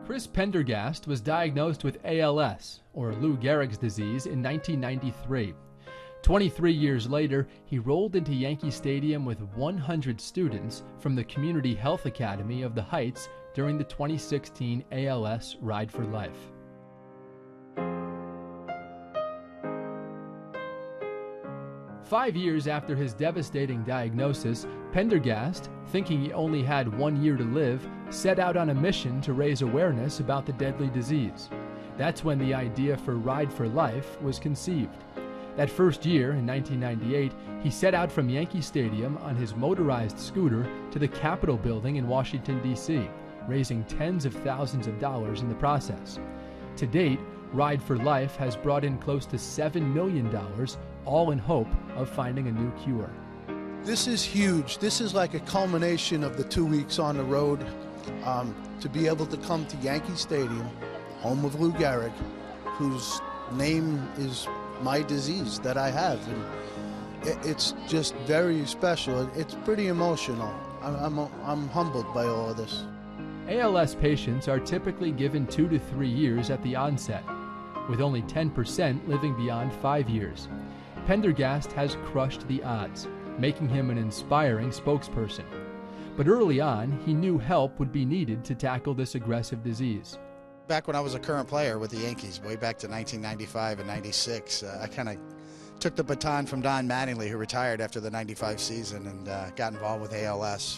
Chris Pendergast was diagnosed with ALS, or Lou Gehrig's disease, in 1993. 23 years later, he rolled into Yankee Stadium with 100 students from the Community Health Academy of the Heights during the 2016 ALS Ride for Life. Five years after his devastating diagnosis, Pendergast, thinking he only had 1 year to live, set out on a mission to raise awareness about the deadly disease. That's when the idea for Ride for Life was conceived. That first year, in 1998, he set out from Yankee Stadium on his motorized scooter to the Capitol building in Washington, D.C., raising tens of thousands of dollars in the process. To date, Ride for Life has brought in close to $7 million, all in hope of finding a new cure. This is huge. This is like a culmination of the 2 weeks on the road. To be able to come to Yankee Stadium, home of Lou Gehrig, whose name is my disease that I have. And it's just very special. It's pretty emotional. I'm humbled by all of this. ALS patients are typically given 2 to 3 years at the onset, with only 10% living beyond 5 years. Pendergast has crushed the odds, making him an inspiring spokesperson. But early on, he knew help would be needed to tackle this aggressive disease. Back when I was a current player with the Yankees, way back to 1995 and 96, I kind of took the baton from Don Mattingly, who retired after the 95 season, and got involved with ALS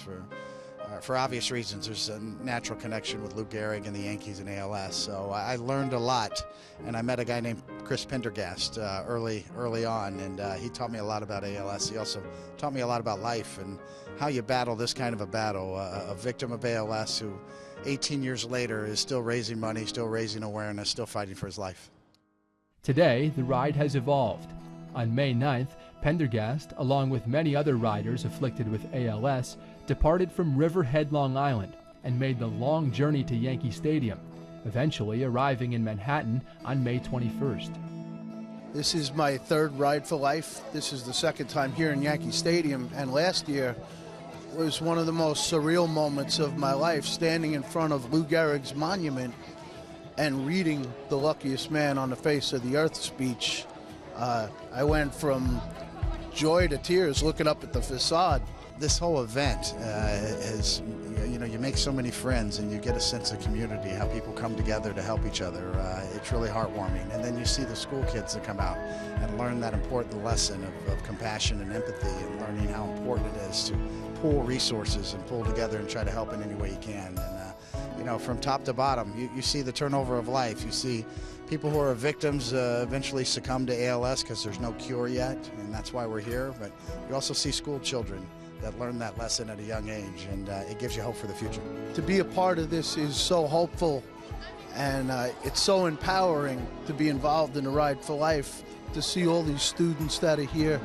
for obvious reasons. There's a natural connection with Lou Gehrig and the Yankees and ALS. So I learned a lot, and I met a guy named Chris Pendergast early on, and he taught me a lot about ALS. He also taught me a lot about life and how you battle this kind of a battle. A victim of ALS who 18 years later is still raising money, still raising awareness, still fighting for his life. Today, the ride has evolved. On May 9th, Pendergast, along with many other riders afflicted with ALS, departed from Riverhead, Long Island, and made the long journey to Yankee Stadium, eventually arriving in Manhattan on May 21st. This is my third Ride for Life. This is the second time here in Yankee Stadium, and last year was one of the most surreal moments of my life, standing in front of Lou Gehrig's monument and reading the luckiest man on the face of the earth speech. I went from joy to tears looking up at the facade. This whole event is, you make so many friends and you get a sense of community, how people come together to help each other. It's really heartwarming. And then you see the school kids that come out and learn that important lesson of compassion and empathy, and learning how important it is to pool resources and pull together and try to help in any way you can. And from top to bottom, you see the turnover of life. You see people who are victims eventually succumb to ALS because there's no cure yet, and that's why we're here. But you also see school children that learn that lesson at a young age, and it gives you hope for the future. To be a part of this is so hopeful, and it's so empowering to be involved in the Ride for Life, to see all these students that are here.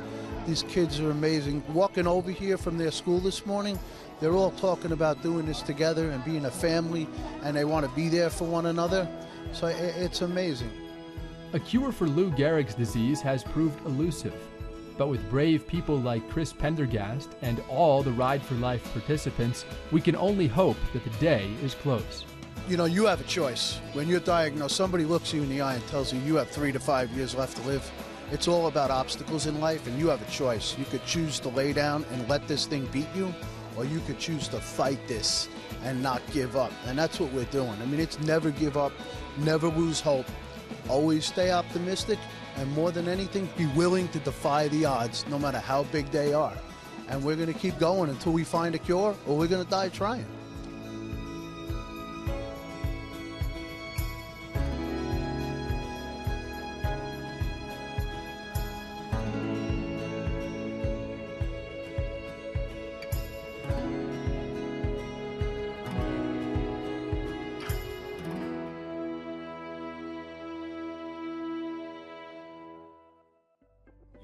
These kids are amazing. Walking over here from their school this morning, they're all talking about doing this together and being a family, and they want to be there for one another. So it's amazing. A cure for Lou Gehrig's disease has proved elusive, but with brave people like Chris Pendergast and all the Ride for Life participants, we can only hope that the day is close. You have a choice. When you're diagnosed, somebody looks you in the eye and tells you you have 3 to 5 years left to live. It's all about obstacles in life, and you have a choice. You could choose to lay down and let this thing beat you, or you could choose to fight this and not give up. And that's what we're doing. I mean, it's never give up, never lose hope, always stay optimistic, and more than anything, be willing to defy the odds, no matter how big they are. And we're going to keep going until we find a cure, or we're going to die trying.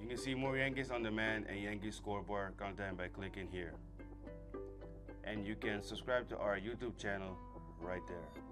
You can see more Yankees on demand and Yankees scoreboard content by clicking here. And you can subscribe to our YouTube channel right there.